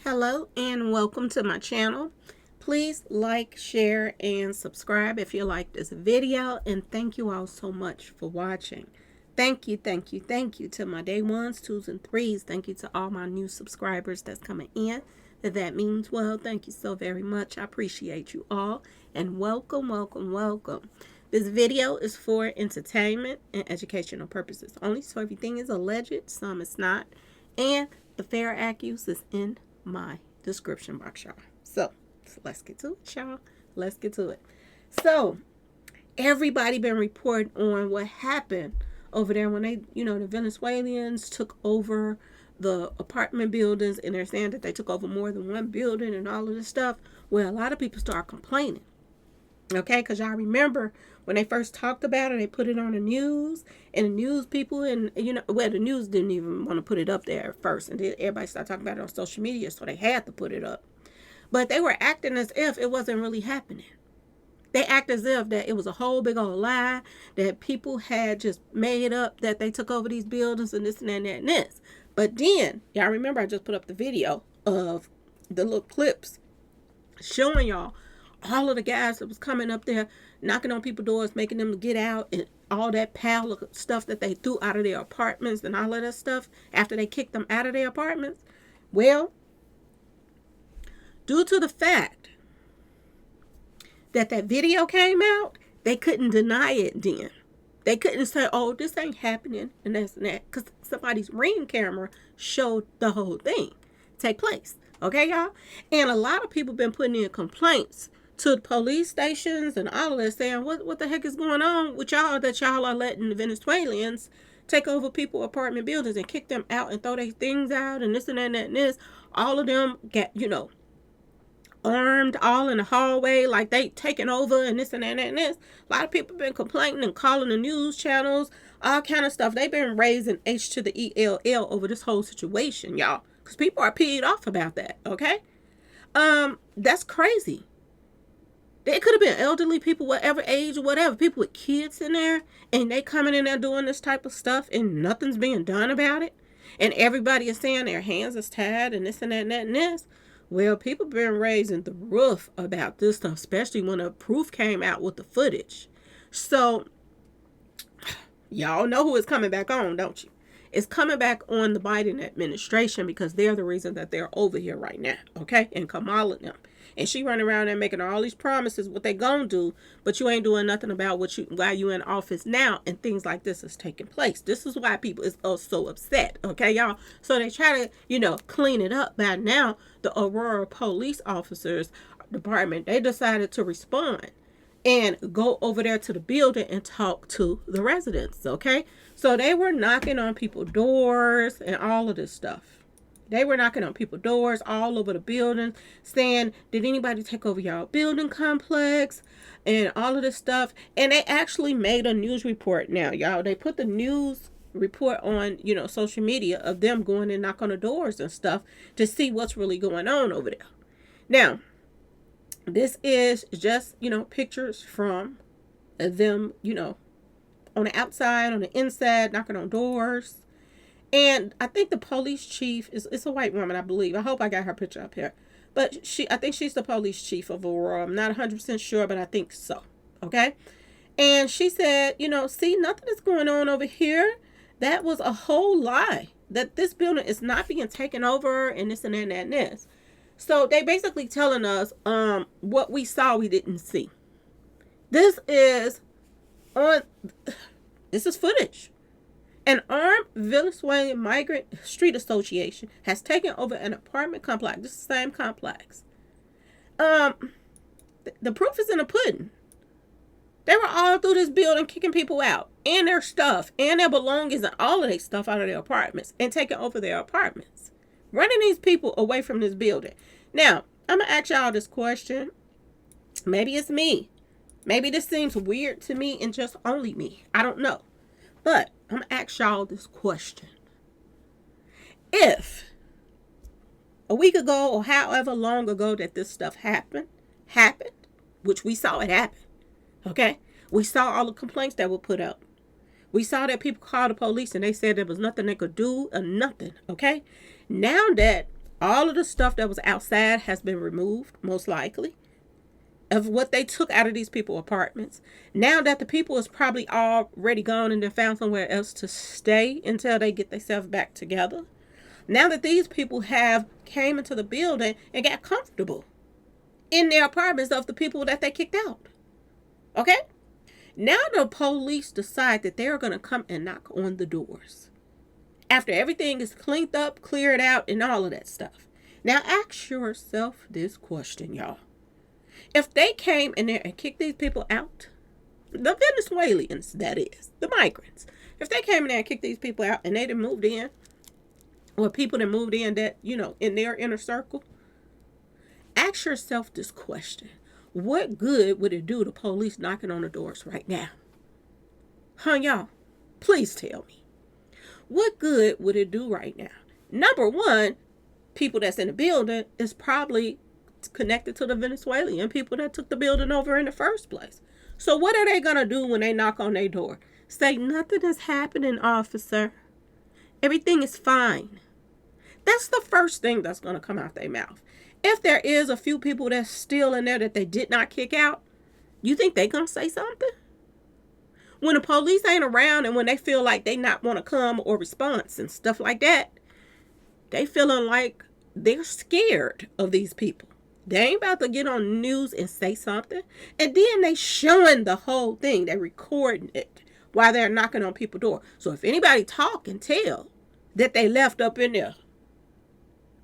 Hello and welcome to my channel. Please like, share, and subscribe if you like this video, and thank you all so much for watching. Thank you to my day ones, twos, and threes. Thank you to all my new subscribers that's coming in. That means well. Thank you so very much. I appreciate you all, and welcome. This video is for entertainment and educational purposes only, so everything is alleged, some is not, and the fair accuse is in my description box, y'all. So let's get to it, y'all. Let's get to it. So everybody been reporting on what happened over there when they, the Venezuelans took over the apartment buildings, and they're saying that they took over more than one building and all of this stuff. Well, a lot of people start complaining. Okay, because y'all remember when they first talked about it, they put it on the news, and the news people, and the news didn't even want to put it up there at first, and then everybody started talking about it on social media, so they had to put it up. But they were acting as if it wasn't really happening. They act as if that it was a whole big old lie, that people had just made up that they took over these buildings and this and that and this. But then, y'all remember I just put up the video of the little clips showing y'all all of the guys that was coming up there, knocking on people's doors, making them get out, and all that pile of stuff that they threw out of their apartments and all of that stuff after they kicked them out of their apartments. Well, due to the fact that video came out, they couldn't deny it then. They couldn't say, oh, this ain't happening, and that's and that, because somebody's Ring camera showed the whole thing take place. Okay, y'all? And a lot of people been putting in complaints to the police stations and all of that, saying, what the heck is going on with y'all, that y'all are letting the Venezuelans take over people's apartment buildings and kick them out and throw their things out and this and that and that and this. All of them get, armed, all in the hallway, like they taking over and this and that and this. A lot of people been complaining and calling the news channels, all kind of stuff. They've been raising H to the ELL over this whole situation, y'all, because people are peed off about that. Okay, that's crazy. It could have been elderly people, whatever age or whatever, people with kids in there, and they coming in there doing this type of stuff, and nothing's being done about it, and everybody is saying their hands is tied and this and that and that and this. Well, people been raising the roof about this stuff, especially when the proof came out with the footage. So y'all know who is coming back on, don't you? It's coming back on the Biden administration, because they're the reason that they're over here right now, okay? And Kamala and them. And she running around there making all these promises what they gonna do, but you ain't doing nothing about why you in office now, and things like this is taking place. This is why people is so upset, okay, y'all? So they try to, clean it up. By now, the Aurora police officers department, they decided to respond and go over there to the building and talk to the residents, okay? So they were knocking on people's doors and all of this stuff. They were knocking on people's doors all over the building, saying, did anybody take over y'all building complex? And all of this stuff. And they actually made a news report now, y'all. They put the news report on, social media of them going and knock on the doors and stuff to see what's really going on over there. Now, this is just, pictures from them, on the outside, on the inside, knocking on doors. And I think the police chief it's a white woman, I believe. I hope I got her picture up here. But I think she's the police chief of Aurora. I'm not 100% sure, but I think so. Okay? And she said, see, nothing is going on over here. That was a whole lie. That this building is not being taken over and this and that and that and this. So they basically telling us what we saw we didn't see. This is footage. An armed Venezuelan migrant street association has taken over an apartment complex. This is the same complex. The proof is in the pudding. They were all through this building kicking people out, and their stuff, and their belongings, and all of their stuff out of their apartments, and taking over their apartments. Running these people away from this building. Now, I'm going to ask y'all this question. Maybe it's me. Maybe this seems weird to me and just only me. I don't know. But I'm going to ask y'all this question. If a week ago or however long ago that this stuff happened, which we saw it happen, okay? We saw all the complaints that were put up. We saw that people called the police and they said there was nothing they could do or nothing, okay? Now that All of the stuff that was outside has been removed, most likely, of what they took out of these people apartments. Now that the people is probably already gone and they found somewhere else to stay until they get themselves back together. Now that these people have came into the building and got comfortable in their apartments of the people that they kicked out. Okay? Now the police decide that they're going to come and knock on the doors. After everything is cleaned up, cleared out, and all of that stuff. Now ask yourself this question, y'all. If they came in there and kicked these people out, the Venezuelans, that is, the migrants, if they came in there and kicked these people out and they done moved in, or people that moved in that, in their inner circle, ask yourself this question. What good would it do the police knocking on the doors right now? Huh, y'all? Please tell me. What good would it do right now? Number one, people that's in the building is probably connected to the Venezuelan people that took the building over in the first place. So what are they going to do when they knock on their door? Say, nothing is happening, officer. Everything is fine. That's the first thing that's going to come out their mouth. If there is a few people that's still in there that they did not kick out, you think they going to say something? When the police ain't around and when they feel like they not want to come or response and stuff like that, they feeling like they're scared of these people. They ain't about to get on the news and say something. And then they showing the whole thing. They recording it while they're knocking on people's door. So if anybody talk and tell that they left up in there,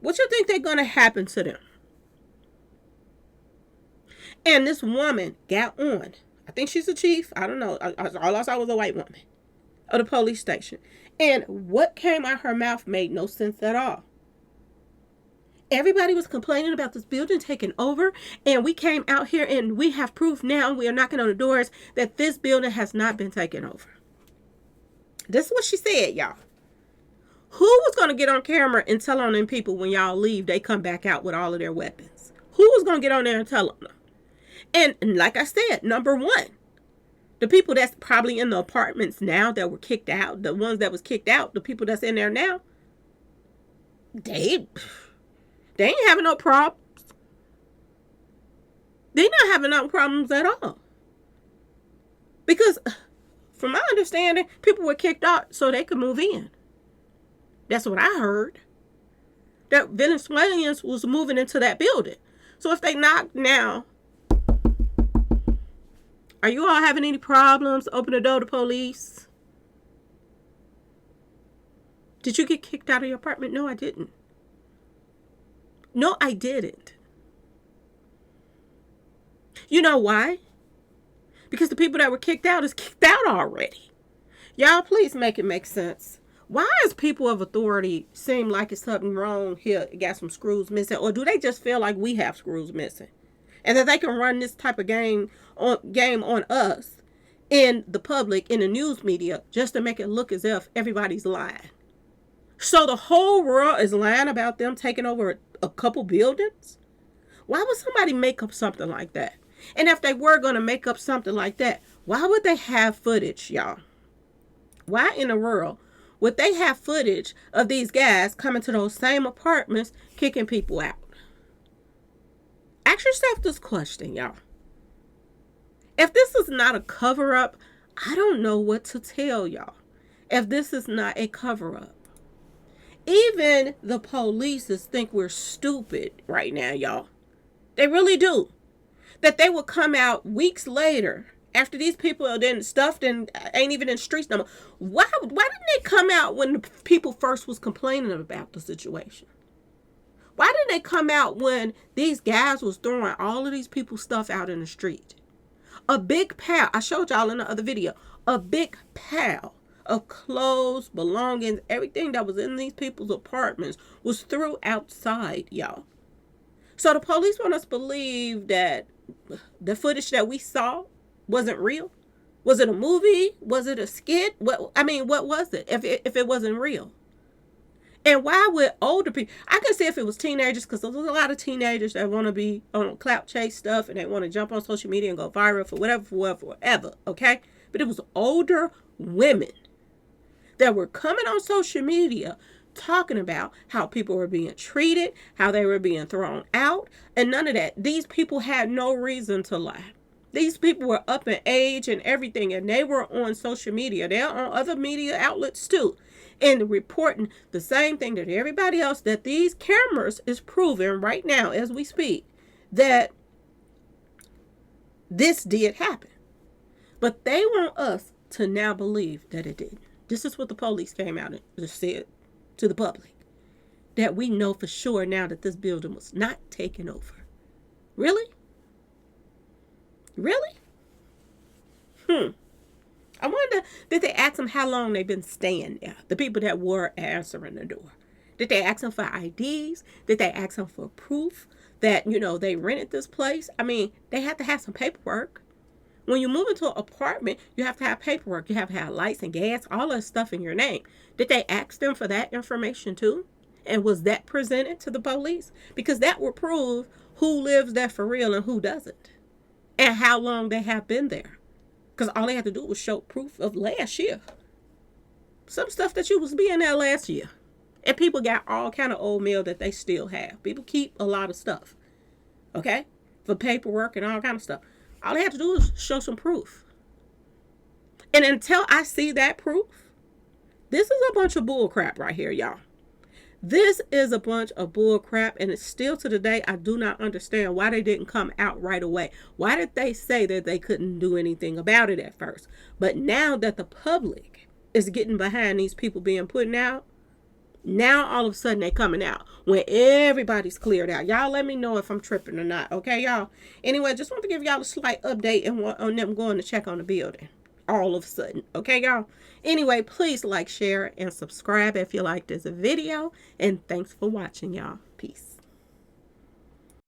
what you think they're going to happen to them? And this woman got on. I think she's the chief. I don't know. All I saw was a white woman of the police station. And what came out her mouth made no sense at all. Everybody was complaining about this building taking over. And we came out here and we have proof now. We are knocking on the doors that this building has not been taken over. This is what she said, y'all. Who was going to get on camera and tell on them people when y'all leave, they come back out with all of their weapons? Who was going to get on there and tell them? And like I said, number one, the people that's probably in the apartments now that were kicked out, the ones that was kicked out, the people that's in there now, they ain't having no problems. They not having no problems at all. Because from my understanding, people were kicked out so they could move in. That's what I heard. That Venezuelans was moving into that building. So if they knock now, are you all having any problems? Open the door to police. Did you get kicked out of your apartment? No, I didn't. No, I didn't. You know why? Because the people that were kicked out is kicked out already. Y'all, please make it make sense. Why does people of authority seem like it's something wrong here, got some screws missing? Or do they just feel like we have screws missing? And that they can run this type of game on us in the public, in the news media, just to make it look as if everybody's lying. So the whole world is lying about them taking over a couple buildings? Why would somebody make up something like that? And if they were going to make up something like that, why would they have footage, y'all? Why in the world would they have footage of these guys coming to those same apartments, kicking people out? Ask yourself this question, y'all. If this is not a cover-up, I don't know what to tell y'all. If this is not a cover-up. Even the police think we're stupid right now, y'all. They really do. That they will come out weeks later after these people are then stuffed and ain't even in streets no more. Why didn't they come out when the people first was complaining about the situation? Why didn't they come out when these guys was throwing all of these people's stuff out in the street? A big pile, I showed y'all in the other video, a big pile of clothes, belongings, everything that was in these people's apartments was threw outside, y'all. So the police want us to believe that the footage that we saw wasn't real? Was it a movie? Was it a skit? What was it if it wasn't real? And why would older people, I can see if it was teenagers, because there's a lot of teenagers that want to be on clout chase stuff and they want to jump on social media and go viral for whatever, okay? But it was older women that were coming on social media talking about how people were being treated, how they were being thrown out, and none of that. These people had no reason to lie. These people were up in age and everything, and they were on social media. They're on other media outlets too, and reporting the same thing that everybody else, that these cameras is proving right now as we speak, that this did happen. But they want us to now believe that it didn't. This is what the police came out and just said to the public. That we know for sure now that this building was not taken over. Really? Really? I wonder, did they ask them how long they've been staying there? The people that were answering the door. Did they ask them for IDs? Did they ask them for proof that, they rented this place? I mean, they have to have some paperwork. When you move into an apartment, you have to have paperwork. You have to have lights and gas, all that stuff in your name. Did they ask them for that information too? And was that presented to the police? Because that will prove who lives there for real and who doesn't. And how long they have been there. Because all they had to do was show proof of last year. Some stuff that you was being there last year. And people got all kind of old mail that they still have. People keep a lot of stuff. Okay? For paperwork and all kind of stuff. All they have to do is show some proof. And until I see that proof, this is a bunch of bull crap right here, y'all. This is a bunch of bull crap, and it's still to the day I do not understand why they didn't come out right away. Why did they say that they couldn't do anything about it at first? But now that the public is getting behind these people being put out, now all of a sudden they coming out when everybody's cleared out. Y'all let me know if I'm tripping or not. Okay, y'all? Anyway, just want to give y'all a slight update on them going to check on the building. All of a sudden. Okay, y'all? Anyway, please like, share, and subscribe if you like this video. And thanks for watching, y'all. Peace.